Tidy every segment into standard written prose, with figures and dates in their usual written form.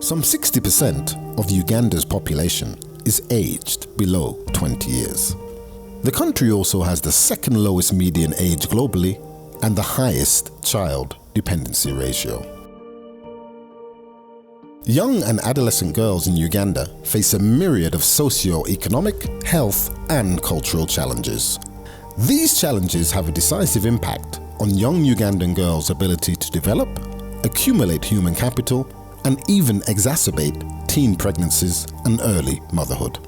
Some 60% of Uganda's population is aged below 20 years. The country also has the second lowest median age globally and the highest child dependency ratio. Young and adolescent girls in Uganda face a myriad of socio-economic, health and cultural challenges. These challenges have a decisive impact on young Ugandan girls' ability to develop, accumulate human capital, and even exacerbate teen pregnancies and early motherhood.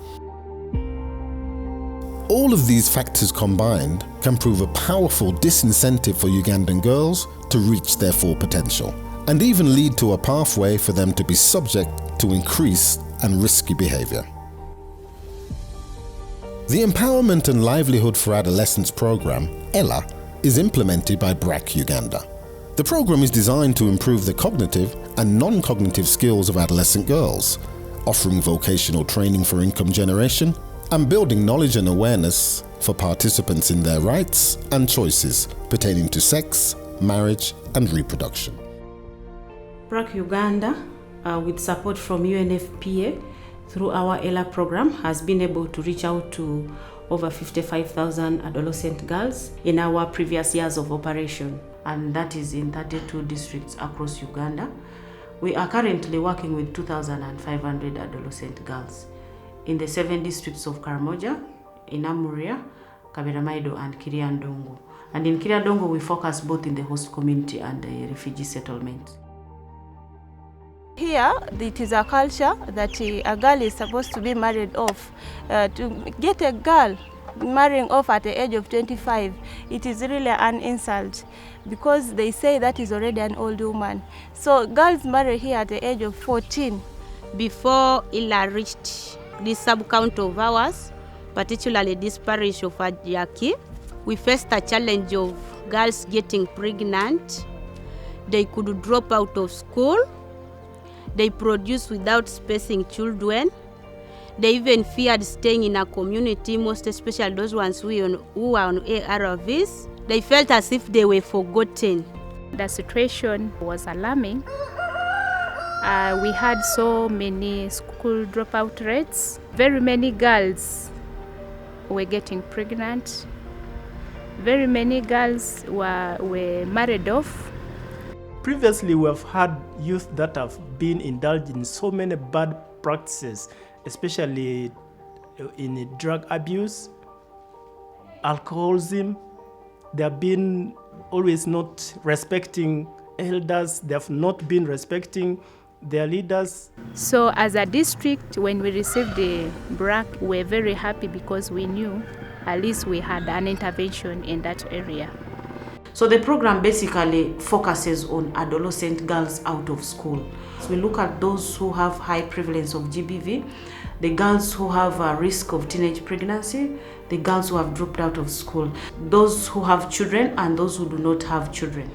All of these factors combined can prove a powerful disincentive for Ugandan girls to reach their full potential, and even lead to a pathway for them to be subject to increased and risky behavior. The Empowerment and Livelihood for Adolescents program, ELA, is implemented by BRAC Uganda. The program is designed to improve the cognitive and non-cognitive skills of adolescent girls, offering vocational training for income generation and building knowledge and awareness for participants in their rights and choices pertaining to sex, marriage and reproduction. BRAC Uganda, with support from UNFPA through our ELA program, has been able to reach out to over 55,000 adolescent girls in our previous years of operation, and that is in 32 districts across Uganda. We are currently working with 2,500 adolescent girls in the 7 districts of Karamoja, Inamuria, Kaberamaido and Kiriandongo. And in Kiriandongo we focus both in the host community and the refugee settlement. Here, it is a culture that a girl is supposed to be married off. To get a girl marrying off at the age of 25, it is really an insult because they say that is already an old woman. So girls marry here at the age of 14. Before ELA reached this sub-count of ours, particularly this parish of Ajaki, we faced a challenge of girls getting pregnant. They could drop out of school. They produce without spacing children. They even feared staying in a community, most especially those ones who are on ARVs. They felt as if they were forgotten. The situation was alarming. We had so many school dropout rates. Very many girls were getting pregnant. Very many girls were married off. Previously, we have had youth that have been indulged in so many bad practices, especially in drug abuse, alcoholism. They have been always not respecting elders. They have not been respecting their leaders. So as a district, when we received the BRAC, we were very happy because we knew at least we had an intervention in that area. So the program basically focuses on adolescent girls out of school. So we look at those who have high prevalence of GBV, the girls who have a risk of teenage pregnancy, the girls who have dropped out of school, those who have children and those who do not have children.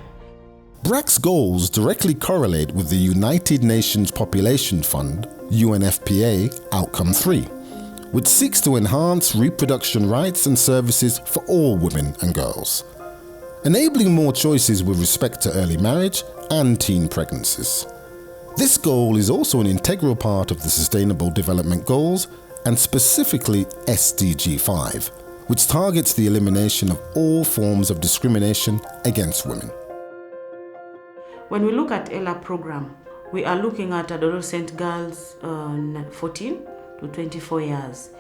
BRAC's goals directly correlate with the United Nations Population Fund, UNFPA, Outcome 3, which seeks to enhance reproduction rights and services for all women and girls, enabling more choices with respect to early marriage and teen pregnancies. This goal is also an integral part of the Sustainable Development Goals and specifically SDG 5, which targets the elimination of all forms of discrimination against women. When we look at ELA program, we are looking at adolescent girls 14 to 24 years.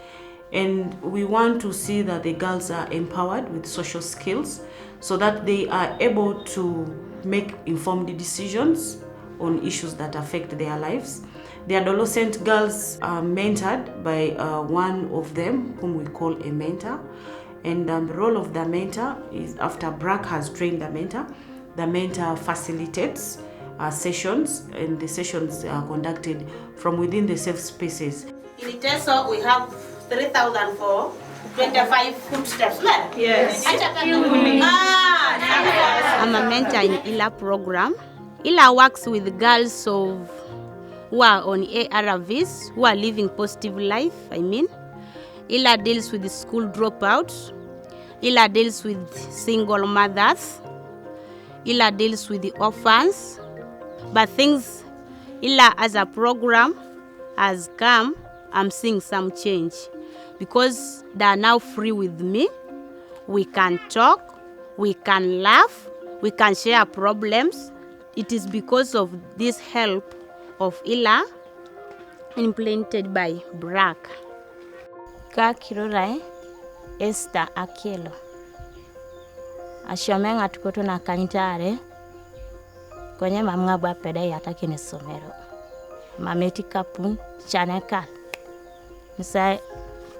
And we want to see that the girls are empowered with social skills so that they are able to make informed decisions on issues that affect their lives. The adolescent girls are mentored by one of them, whom we call a mentor. And the role of the mentor is, after BRAC has trained the mentor facilitates sessions, and the sessions are conducted from within the safe spaces. In Teso, we have 3,000 for 25 footsteps. Yes. I'm a mentor in ELA program. ELA works with girls who are on ARVs, who are living positive life, ELA deals with school dropouts. ELA deals with single mothers. ELA deals with the orphans. But things ELA as a program has come, I'm seeing some change because they are now free with me. We can talk, we can laugh, we can share problems. It is because of this help of ELA implemented by BRAC. Kakirurai Esther Akelo. Ashomenga tukoto na kanyitare kwenye mamnga bwa peda yataki ni somero. Mameti kapun chanekal. Misai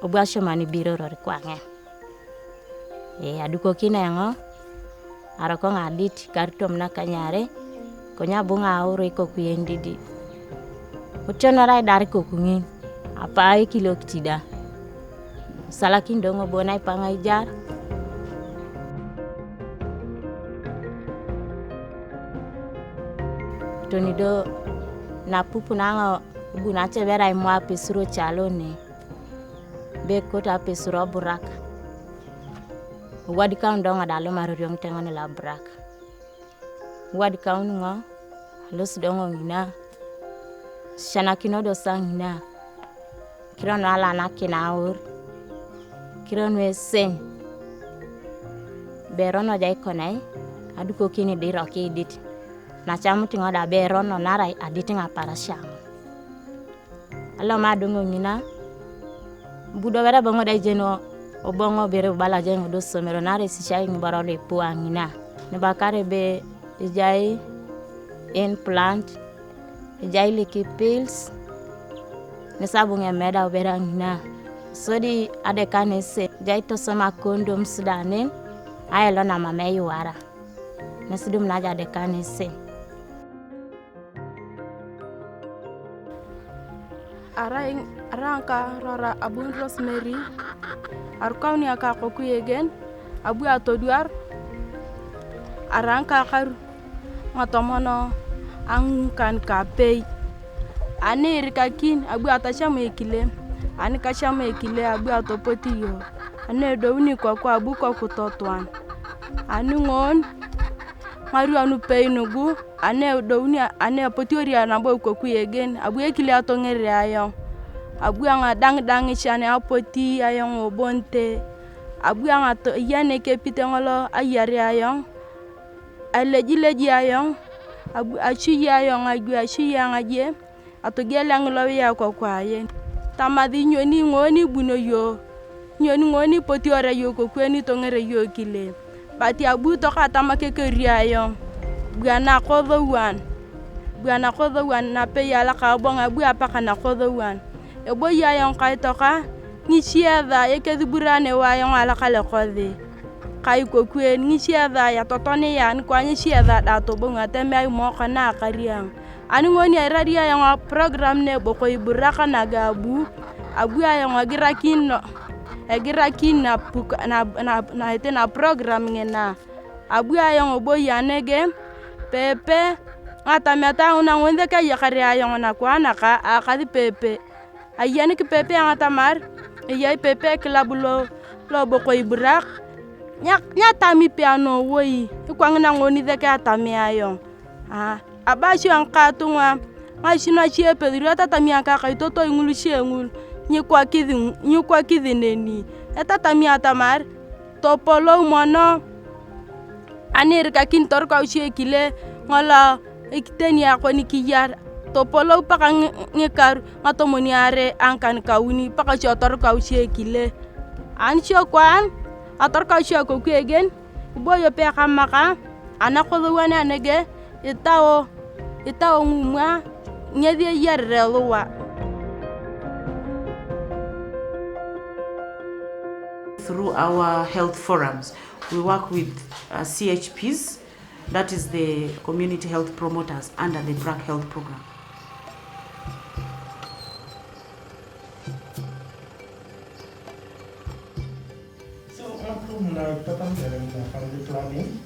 obwasho mani biro rori kwange. Aduko kina yango arako ngadit kartom na kanyare konya bunga auro iko kuyendidi. Uchono rai dari ko kungin. Apa ai kilo kitida. Salakin dongo bonai pangai jar. Tonido na pupu nanga bunache vera imwa pesuro chalone. Be kota pesuro BRAC. Wadi kaun donga dalo maruriong tengone la BRAC. Wadi kaun nga los dongo ngina. Shana kinodo sangina. Kiron wala na kinaur. Kiron we sen. Berono jai konai. Aduko kini diroki edit. Na chamu tingo da berono narai aditi nga parasham. Alo madungo ngina. Budo vera bongo da jeno obongo bere bala jengo do somero nare si chai ngibaro le puwa ngina. Nebakare be jai implant. Jai liki pills. Nesabu nge meda ubera ngina. Sodi adekane se jai to soma condoms danen. Ayelo na mameyu wara. Nesidum naja adekane se. Aranka rara abun Rosemary. Arkauni aka kokuyegen. Abu atoduar. Aranka kar ngatomono angkan kapei. Ani rikakin abu atashama ekile. Ani kashama ekile abu atopotiyo. Ani downi kwa abu kwa kutotwan. Ani ngon Maru anu pei nugu ane downi ane potiori anabo kokuyegen abu ekile atongere ayo. Abu anga dang chane apoti ayong obonte. Abu anga to yane kepite ngolo ayare ayong. Aleji ayong. Abu achi ayong agu achi yang aje. Atogelang lo ya kokwaye. Tamadi nyoni ngoni buno yo. Nyoni ngoni potiora yo kokweni tongere yo kile. Bati abu to kata makekeri ayong. Buana kodhowan. Buana kodhowan na pe yala ka bonga abu apaka na kodhowan. Ebo yayong kai toka ngishiadha ekedhiburane wayong alakale kodhi. Kai kokwen ngishiadha ya totone yan kwa ngishiadha dato bonga teme ay moko na kariang. Ani ngoni radia yang program ne boko iburaka na gabu. Abu ayong agirakin na ite na program ngena. Abu ayong obo yanege pepe ngata meta una ngonde ka yakari ayong na kwa na ka akadi pepe. Ayane ki pepe ngata mar ayai pepe klabulo lo boko ibrak. Nya tami piano woi ikwang na ngoni de ka tami ayong. Abashu ang katunga ngashina chie pedro tata miaka ka itoto ingulu chiengul nyi kwa kidhineni etata miata mar topolo mono anir ka kin tor ka chie kile ngola ikiteni akoni kiyar topolo paka ngekar ngatomoni are angkan kauni paka chotor ka chie kile an chokwan ator ka chie ko kwegen boyo pe kamaka anakodwana anege itawo ngumwa nyedie yarreluwa. Through our health forums, we work with CHPs, that is the community health promoters under the BRAC health program. So, family planning,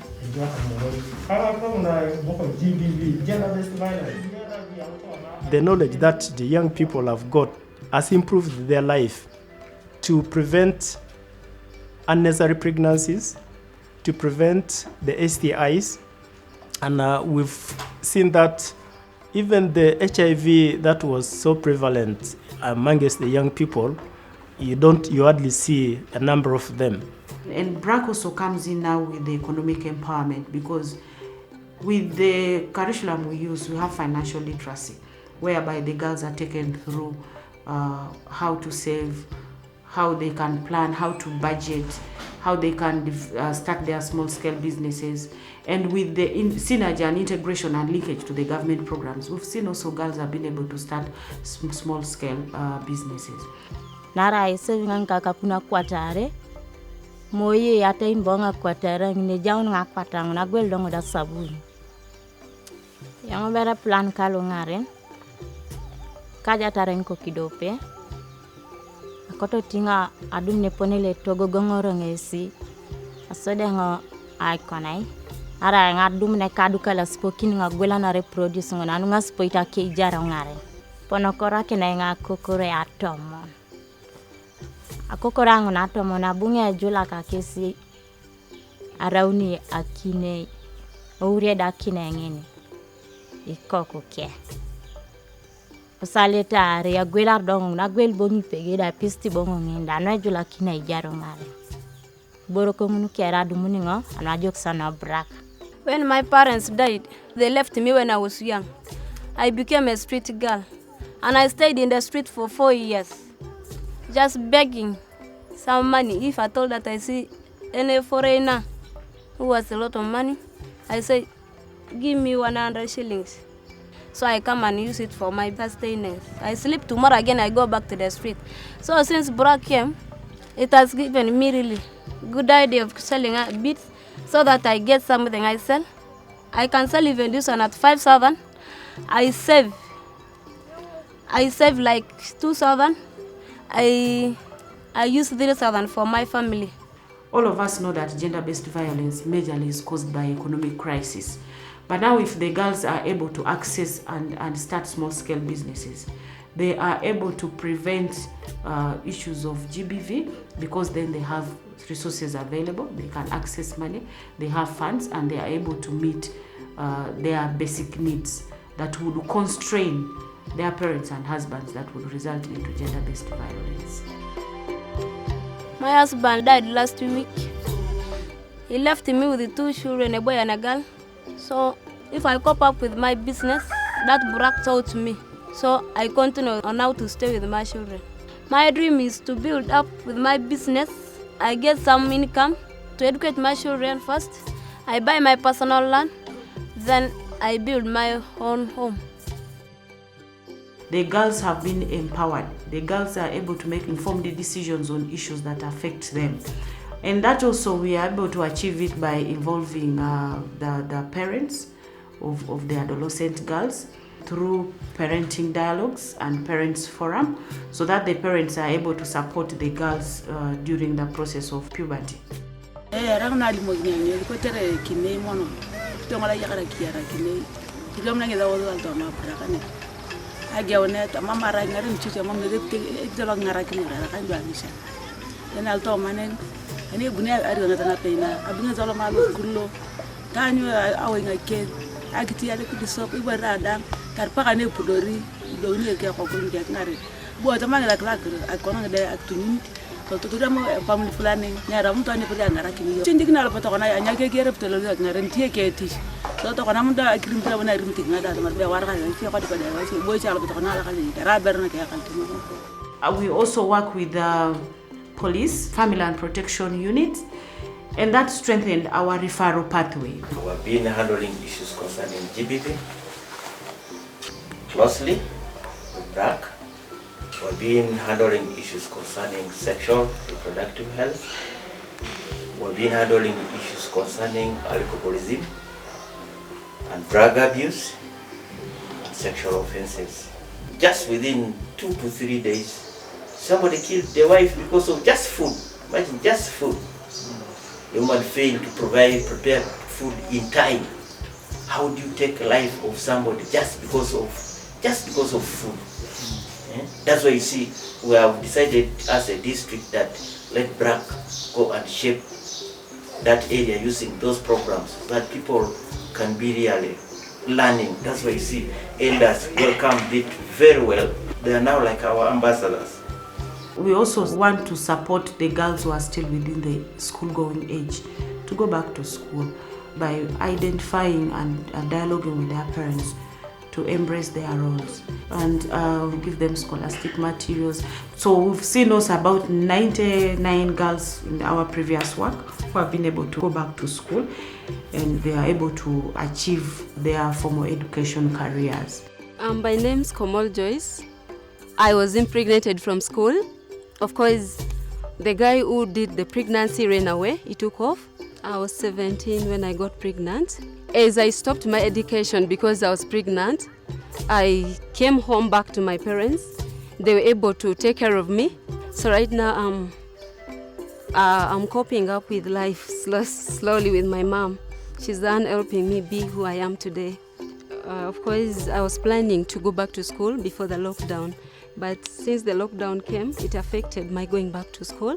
gender-based violence. The knowledge that the young people have got has improved their life to prevent unnecessary pregnancies, to prevent the STIs, and we've seen that Even the HIV that was so prevalent amongst the young people, you hardly see a number of them. And BRAC also comes in now with the economic empowerment, because with the curriculum we use, we have financial literacy, whereby the girls are taken through how to save, how they can plan, how to budget, how they can start their small-scale businesses. And with the synergy and integration and linkage to the government programs, we've seen also girls have been able to start small-scale businesses. Nara saving kaka kuna kwatare moye ata inbonga kwatare ngine jaun nga kwatang na gwel dongo da sabuni yang bera plan kalo ngaren kaja taren ko kidope akoto tinga adum ne ponele togo gongoro ngesi asode ngo iconai ara ngadum ne kadu kala spokin nga gwela na reproduce ngona nga spoita ke jara ngare ponokora ke na nga kokore atomon akokorangu na tomo na bunge jula ka kesi arauni akine oure da kine ngene ikoko ke usaleta are ya gwela dong na gwel bongi pege da pisti bongo ngenda no jula kine ijaro ngare boroko ngunu kera dumuningo anajok sana BRAC. When my parents died, they left me when I was young. I became a street girl and I stayed in the street for 4 years. Just begging some money. If I told that I see any foreigner who has a lot of money, I say, give me 100 shillings. So I come and use it for my sustenance. I sleep, tomorrow again I go back to the street. So since BRAC came, it has given me really good idea of selling a bit so that I get something I sell. I can sell even this one at 5,000. I save like 2,000. I use 3,000 for my family. All of us know that gender-based violence majorly is caused by economic crisis. But now if the girls are able to access and start small-scale businesses, they are able to prevent issues of GBV, because then they have resources available, they can access money, they have funds, and they are able to meet their basic needs that would constrain their parents and husbands, that would result into gender-based violence. My husband died last week. He left me with 2 children, a boy and a girl. So if I cope up with my business, that BRAC taught me. So I continue on how to stay with my children. My dream is to build up with my business. I get some income to educate my children first. I buy my personal land, then I build my own home. The girls have been empowered. The girls are able to make informed decisions on issues that affect them. And that also we are able to achieve it by involving the parents of the adolescent girls through parenting dialogues and parents forum, so that the parents are able to support the girls during the process of puberty. family planning nyara mtu ani pria ngara kini chindi kina la patona anya ke gere ptelo ngara ntie ke ti so to kona munda akirim pria wana rim tinga da mar be war ka ni ko ko da wasi boy chala patona la ka ni ra berna ke kan. We also work with the police, family and protection units, and that strengthened our referral pathway. We have been handling issues concerning GBV closely with BRAC. We've been handling issues concerning sexual reproductive health. We've been handling issues concerning alcoholism and drug abuse and sexual offenses. Just within 2 to 3 days, somebody killed their wife because of just food. Imagine, just food. The woman failed to prepare food in time. How do you take the life of somebody just because of food? That's why you see we have decided as a district that let BRAC go and shape that area using those programs so that people can be really learning. That's why you see elders welcomed it very well. They are now like our ambassadors. We also want to support the girls who are still within the school-going age to go back to school by identifying and dialoguing with their parents to embrace their roles, and we give them scholastic materials. So we've seen also about 99 girls in our previous work who have been able to go back to school, and they are able to achieve their formal education careers. My name's Komal Joyce. I was impregnated from school. Of course, the guy who did the pregnancy ran away. He took off. I was 17 when I got pregnant. As I stopped my education because I was pregnant, I came home back to my parents. They were able to take care of me. So right now I'm coping up with life slowly with my mom. She's the one helping me be who I am today. Of course, I was planning to go back to school before the lockdown, but since the lockdown came, it affected my going back to school.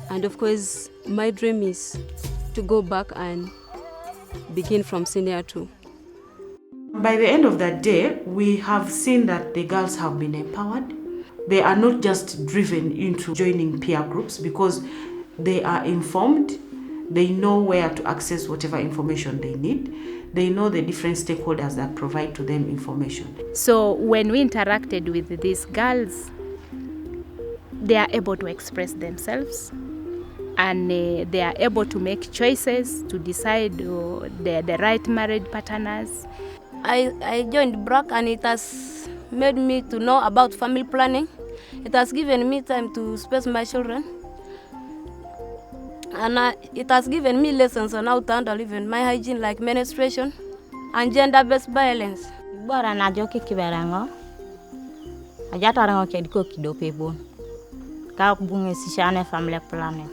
And of course, my dream is to go back and begin from senior 2. By the end of that day, we have seen that the girls have been empowered. They are not just driven into joining peer groups because they are informed. They know where to access whatever information they need. They know the different stakeholders that provide to them information. So when we interacted with these girls, they are able to express themselves, and they are able to make choices to decide the right marriage partners. I joined BRAC, and it has made me to know about family planning. It has given me time to space my children. And it has given me lessons on how to handle even my hygiene, like menstruation and gender-based violence. Bora na joki kiberango. Ajata rango kediko kidope bon. Ka bunge sishane family planning.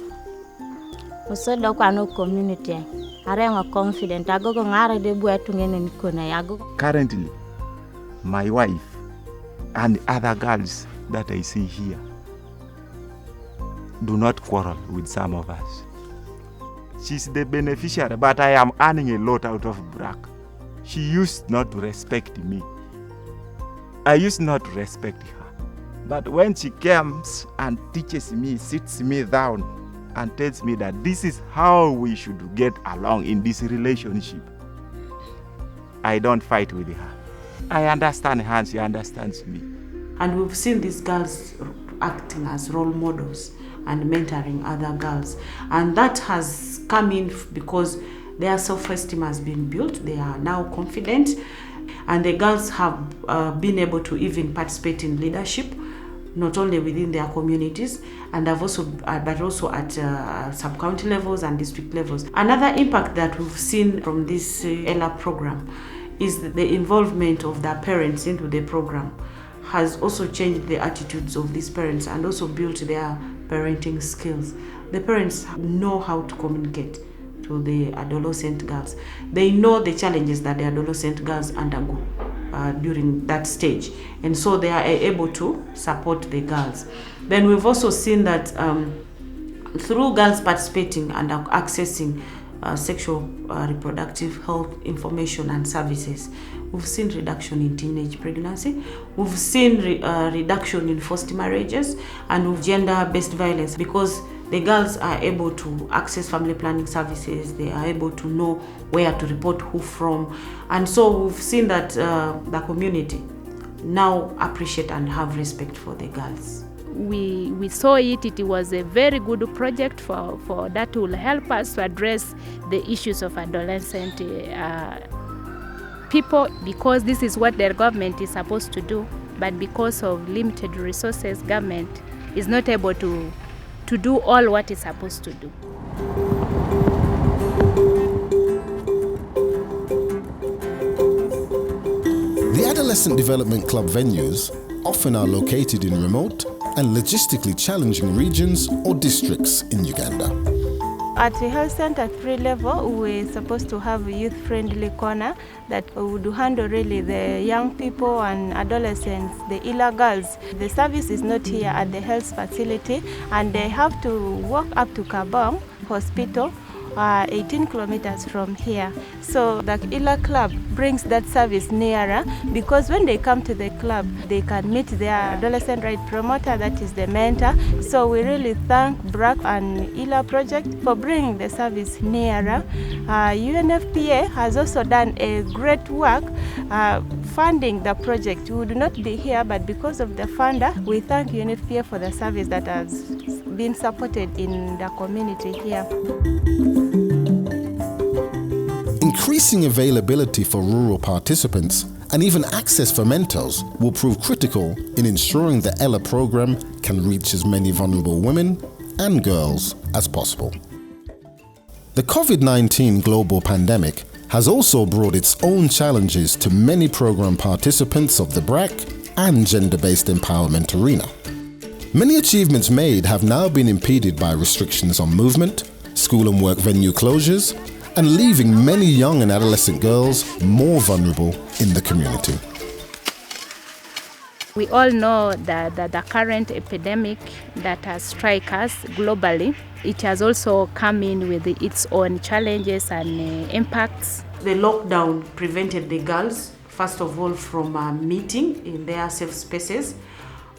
Muso do kwa no community. Arengo confident agogo ngare de buetu ngene nikona yago. Currently, my wife and other girls that I see here do not quarrel with some of us. She's the beneficiary, but I am earning a lot out of BRAC. She used not to respect me. I used not to respect her. But when she comes and teaches me, sits me down, and tells me that this is how we should get along in this relationship, I don't fight with her. I understand her and she understands me. And we've seen these girls acting as role models and mentoring other girls. And that has come in because their self-esteem has been built. They are now confident. And the girls have been able to even participate in leadership, not only within their communities, and have also, but also at sub-county levels and district levels. Another impact that we've seen from this ELA program is the involvement of their parents into the program has also changed the attitudes of these parents and also built their parenting skills. The parents know how to communicate to the adolescent girls. They know the challenges that the adolescent girls undergo during that stage, and so they are able to support the girls. Then we've also seen that through girls participating and accessing sexual reproductive health information and services, we've seen reduction in teenage pregnancy, we've seen reduction in forced marriages, and with gender-based violence, because the girls are able to access family planning services, they are able to know where to report who from, and so we've seen that the community now appreciate and have respect for the girls. We saw it was a very good project for that will help us to address the issues of adolescent people, because this is what their government is supposed to do, but because of limited resources, government is not able to do all what it's supposed to do. The Adolescent Development Club venues often are located in remote and logistically challenging regions or districts in Uganda. At the health center 3 level, we're supposed to have a youth-friendly corner that would handle really the young people and adolescents, the ELA girls. The service is not here at the health facility, and they have to walk up to Kabong Hospital 18 kilometers from here. So the ELA club brings that service nearer, because when they come to the club, they can meet their adolescent right promoter, that is the mentor. So we really thank BRAC and ELA project for bringing the service nearer. UNFPA has also done a great work funding the project. We would not be here, but because of the funder, we thank UNFPA for the service that has been supported in the community here. Increasing availability for rural participants and even access for mentors will prove critical in ensuring the ELA program can reach as many vulnerable women and girls as possible. The COVID-19 global pandemic has also brought its own challenges to many program participants of the BRAC and gender-based empowerment arena. Many achievements made have now been impeded by restrictions on movement, school and work venue closures, and leaving many young and adolescent girls more vulnerable in the community. We all know that the current epidemic that has struck us globally, it has also come in with its own challenges and impacts. The lockdown prevented the girls, first of all, from meeting in their safe spaces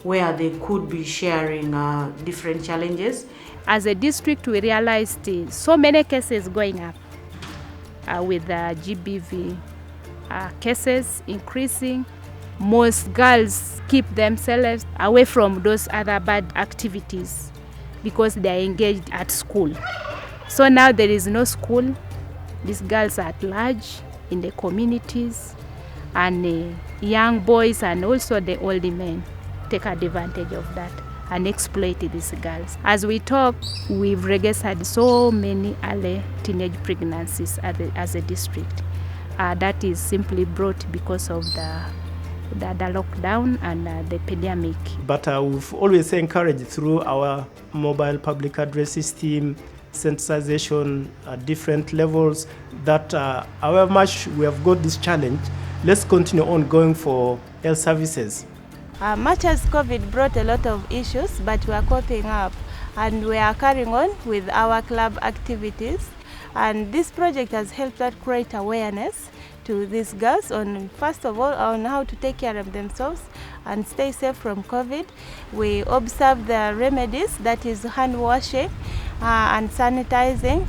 where they could be sharing different challenges. As a district, we realized so many cases going up with GBV cases increasing. Most girls keep themselves away from those other bad activities because they are engaged at school. So now there is no school. These girls are at large in the communities, and young boys and also the older men take advantage of that and exploit these girls. As we talk, we've registered so many early teenage pregnancies as a district. That is simply brought because of the lockdown and the pandemic. But we've always encouraged through our mobile public address system, sensitization at different levels, that however much we have got this challenge, let's continue on going for health services. Much as COVID brought a lot of issues, but we are coping up and we are carrying on with our club activities. And this project has helped us create awareness to these girls on, first of all, on how to take care of themselves and stay safe from COVID. We observe the remedies, that is hand washing and sanitizing,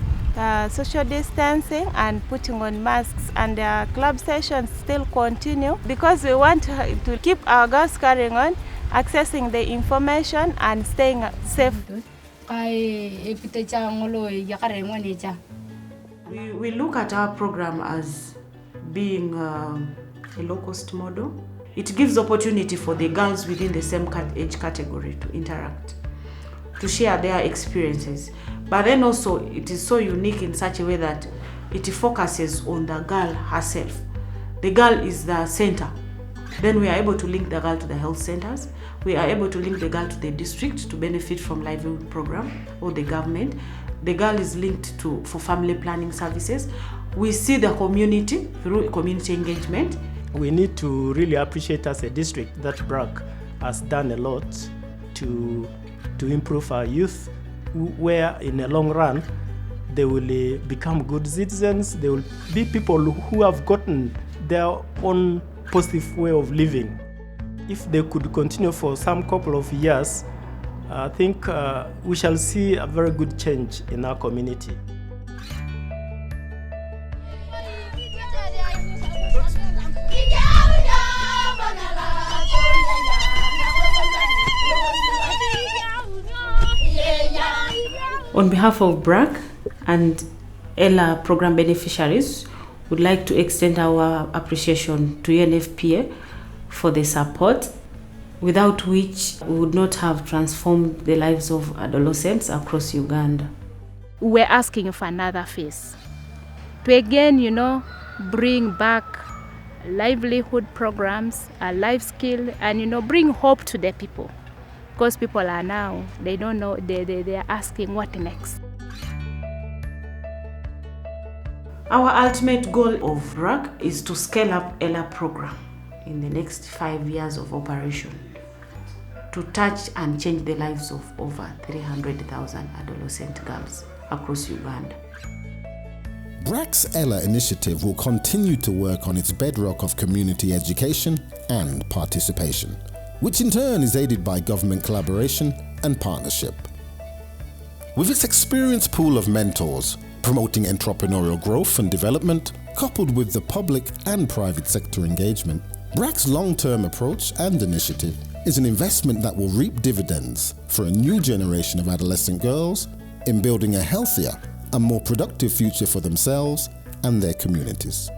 social distancing and putting on masks, and club sessions still continue because we want to keep our girls carrying on, accessing the information and staying safe. We look at our program as being a low-cost model. It gives opportunity for the girls within the same age category to interact, to share their experiences. But then also it is so unique in such a way that it focuses on the girl herself. The girl is the center. Then we are able to link the girl to the health centers. We are able to link the girl to the district to benefit from Livelihood program or the government. The girl is linked for family planning services. We see the community through community engagement. We need to really appreciate as a district that BRAC has done a lot to improve our youth, where in the long run they will become good citizens. They will be people who have gotten their own positive way of living. If they could continue for some couple of years, I think we shall see a very good change in our community. On behalf of BRAC and ELA program beneficiaries, we'd like to extend our appreciation to UNFPA for the support, without which we would not have transformed the lives of adolescents across Uganda. We're asking for another phase to again, bring back livelihood programs, a life skill, and bring hope to the people. Because people are now, they don't know, they are asking what next. Our ultimate goal of BRAC is to scale up ELA program in the next 5 years of operation to touch and change the lives of over 300,000 adolescent girls across Uganda. BRAC's ELA initiative will continue to work on its bedrock of community education and participation, which in turn is aided by government collaboration and partnership. With its experienced pool of mentors, promoting entrepreneurial growth and development, coupled with the public and private sector engagement, BRAC's long-term approach and initiative is an investment that will reap dividends for a new generation of adolescent girls in building a healthier and more productive future for themselves and their communities.